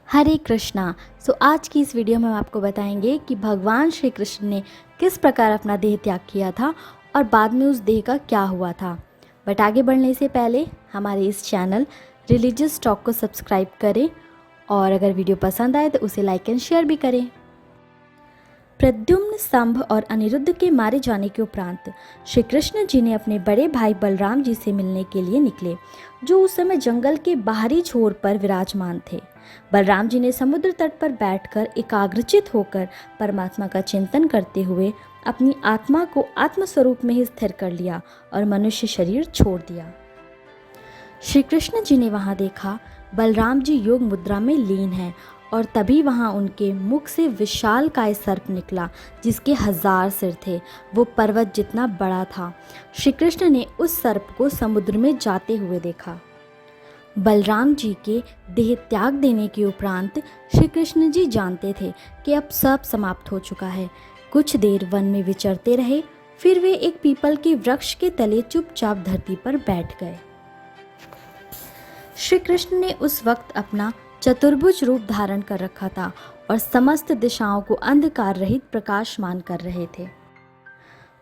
हरे कृष्णा। आज की इस वीडियो में हम आपको बताएंगे कि भगवान श्री कृष्ण ने किस प्रकार अपना देह त्याग किया था और बाद में उस देह का क्या हुआ था। बट आगे बढ़ने से पहले हमारे इस चैनल रिलीजियस टॉक को सब्सक्राइब करें और अगर वीडियो पसंद आए तो उसे लाइक एंड शेयर भी करें। प्रद्युम्न, स्तंभ और अनिरुद्ध के मारे जाने के उपरांत श्री कृष्ण जी ने अपने बड़े भाई बलराम जी से मिलने के लिए निकले, जो उस समय जंगल के बाहरी छोर पर विराजमान थे। बलराम जी ने समुद्र तट पर बैठकर एकाग्रचित होकर परमात्मा का चिंतन करते हुए अपनी आत्मा को आत्मस्वरूप में ही स्थिर कर लिया और मनुष्य शरीर छोड़ दिया। श्री कृष्ण जी ने वहां देखा बलराम जी योग मुद्रा में लीन हैं और तभी वहां उनके मुख से विशालकाय सर्प निकला, जिसके 1000 सिर थे। वो पर्वत जितना बड़ा था। श्री कृष्ण ने उस सर्प को समुद्र में जाते हुए देखा। बलराम जी के देह त्याग देने के उपरांत श्री कृष्ण जी जानते थे कि अब सब समाप्त हो चुका है। कुछ देर वन में विचरते रहे, फिर वे एक पीपल के वृक्ष के तले चुपचाप धरती पर बैठ गए। श्री कृष्ण ने उस वक्त अपना चतुर्भुज रूप धारण कर रखा था और समस्त दिशाओं को अंधकार रहित प्रकाशमान कर रहे थे।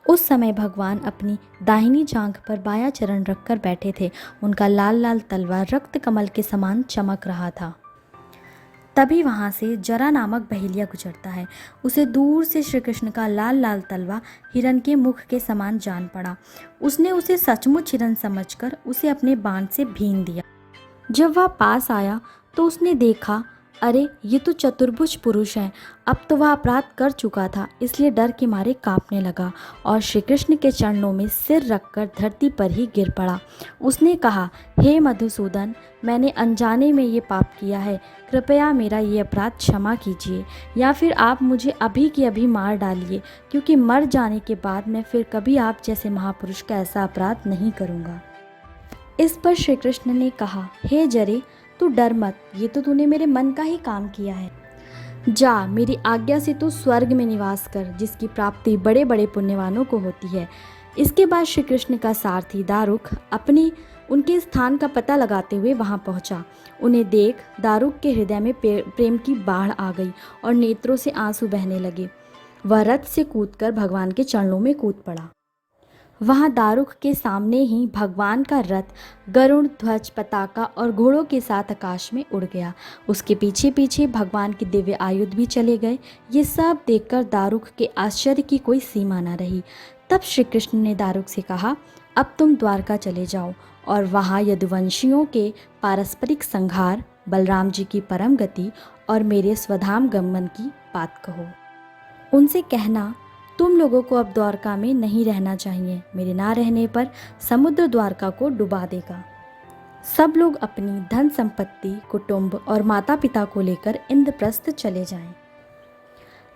उस समय भगवान अपनी दाहिनी जांघ पर बायां चरण रखकर बैठे थे। उनका लाल लाल तलवार रक्त कमल के समान चमक रहा था। तभी वहां से जरा नामक बहेलिया गुजरता है। उसे दूर से श्री कृष्ण का लाल लाल तलवा हिरण के मुख के समान जान पड़ा। उसने उसे सचमुच हिरण समझकर उसे अपने बाण से भीन दिया। जब वह पास आया तो उसने देखा, अरे ये तो चतुर्भुज पुरुष हैं। अब तो वह अपराध कर चुका था, इसलिए डर के मारे कांपने लगा और श्री कृष्ण के चरणों में सिर रखकर धरती पर ही गिर पड़ा। उसने कहा, हे मधुसूदन, मैंने अनजाने में ये पाप किया है। कृपया मेरा ये अपराध क्षमा कीजिए, या फिर आप मुझे अभी के अभी मार डालिए, क्योंकि मर जाने के बाद मैं फिर कभी आप जैसे महापुरुष का ऐसा अपराध नहीं करूँगा। इस पर श्री कृष्ण ने कहा, हे जरे, तू डर मत, ये तो तूने मेरे मन का ही काम किया है। जा, मेरी आज्ञा से तू स्वर्ग में निवास कर, जिसकी प्राप्ति बड़े बड़े पुण्यवानों को होती है। इसके बाद श्री कृष्ण का सारथी दारुक उनके स्थान का पता लगाते हुए वहां पहुंचा। उन्हें देख दारुक के हृदय में प्रेम की बाढ़ आ गई और नेत्रों से आंसू बहने लगे। वह रथ से कूदकर भगवान के चरणों में कूद पड़ा। वहां दारुक के सामने ही भगवान का रथ गरुड़ ध्वज पताका और घोड़ों के साथ आकाश में उड़ गया। उसके पीछे पीछे भगवान के दिव्य आयुध भी चले गए। ये सब देखकर दारुक के आश्चर्य की कोई सीमा न रही। तब श्री कृष्ण ने दारुक से कहा, अब तुम द्वारका चले जाओ और वहां यदुवंशियों के पारस्परिक संहार, बलराम जी की परम गति और मेरे स्वधाम गमन की बात कहो। उनसे कहना, तुम लोगों को अब द्वारका में नहीं रहना चाहिए। मेरे ना रहने पर समुद्र द्वारका को डुबा देगा। सब लोग अपनी धन संपत्ति, कुटुंब और माता पिता को लेकर इंद्रप्रस्थ चले जाएं।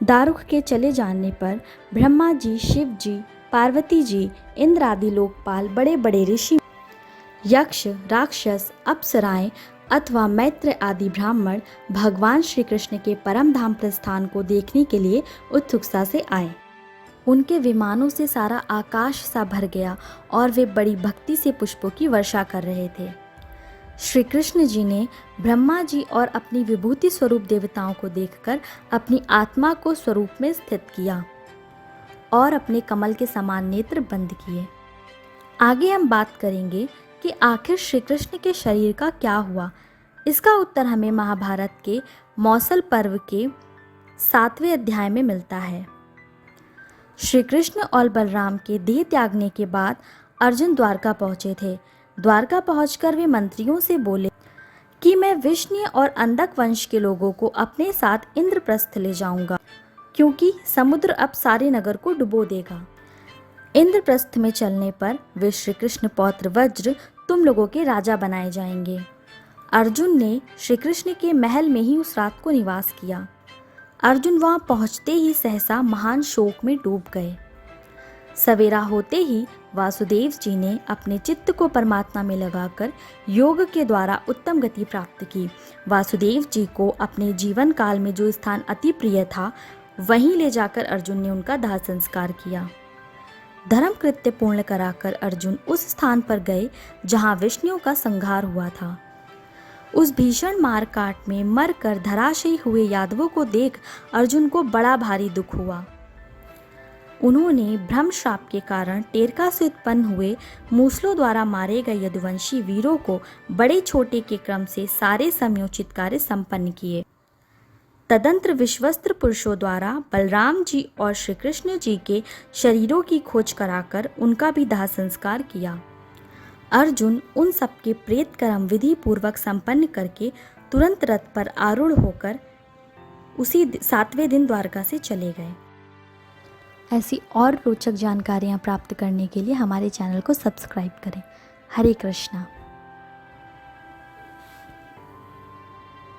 दारुक के चले जाने पर ब्रह्मा जी, शिव जी, पार्वती जी, इंद्र आदि लोकपाल, बड़े बड़े ऋषि, यक्ष, राक्षस, अप्सराएं अथवा मैत्र आदि ब्राह्मण भगवान श्री कृष्ण के परम धाम प्रस्थान को देखने के लिए उत्सुकता से आए। उनके विमानों से सारा आकाश सा भर गया और वे बड़ी भक्ति से पुष्पों की वर्षा कर रहे थे। श्री कृष्ण जी ने ब्रह्मा जी और अपनी विभूति स्वरूप देवताओं को देखकर अपनी आत्मा को स्वरूप में स्थित किया और अपने कमल के समान नेत्र बंद किए। आगे हम बात करेंगे कि आखिर श्री कृष्ण के शरीर का क्या हुआ। इसका उत्तर हमें महाभारत के मौसल पर्व के 7वें अध्याय में मिलता है। श्री कृष्ण और बलराम के देह त्यागने के बाद अर्जुन द्वारका पहुंचे थे। द्वारका पहुंचकर वे मंत्रियों से बोले कि मैं विष्णु और अंधक वंश के लोगों को अपने साथ इंद्रप्रस्थ ले जाऊंगा, क्योंकि समुद्र अब सारे नगर को डुबो देगा। इंद्रप्रस्थ में चलने पर वे श्री कृष्ण पौत्र वज्र तुम लोगों के राजा बनाए जाएंगे। अर्जुन ने श्री कृष्ण के महल में ही उस रात को निवास किया। अर्जुन वहां पहुंचते ही सहसा महान शोक में डूब गए। सवेरा होते ही वासुदेव जी ने अपने चित्त को परमात्मा में लगाकर योग के द्वारा उत्तम गति प्राप्त की। वासुदेव जी को अपने जीवन काल में जो स्थान अति प्रिय था, वहीं ले जाकर अर्जुन ने उनका दाह संस्कार किया। धर्म कृत्य पूर्ण कराकर अर्जुन उस स्थान पर गए जहां विष्णु का संहार हुआ था। उस भीषण मारकाट में मरकर धराशायी हुए यादवों को देख अर्जुन को बड़ा भारी दुख हुआ। उन्होंने ब्रह्म श्राप के कारण टेरका से उत्पन्न हुए मूसलों द्वारा मारे गए यदुवंशी वीरों को बड़े छोटे के क्रम से सारे समयोचित कार्य संपन्न किए। तदंतर विश्वस्त्र पुरुषों द्वारा बलराम जी और श्री कृष्ण जी के शरीरों की खोज कराकर उनका भी दाह संस्कार किया। अर्जुन उन सबके प्रेत कर्म विधि पूर्वक संपन्न करके तुरंत रथ पर आरूढ़ होकर उसी 7वें दिन द्वारका से चले गए। ऐसी और रोचक जानकारियाँ प्राप्त करने के लिए हमारे चैनल को सब्सक्राइब करें। हरे कृष्णा।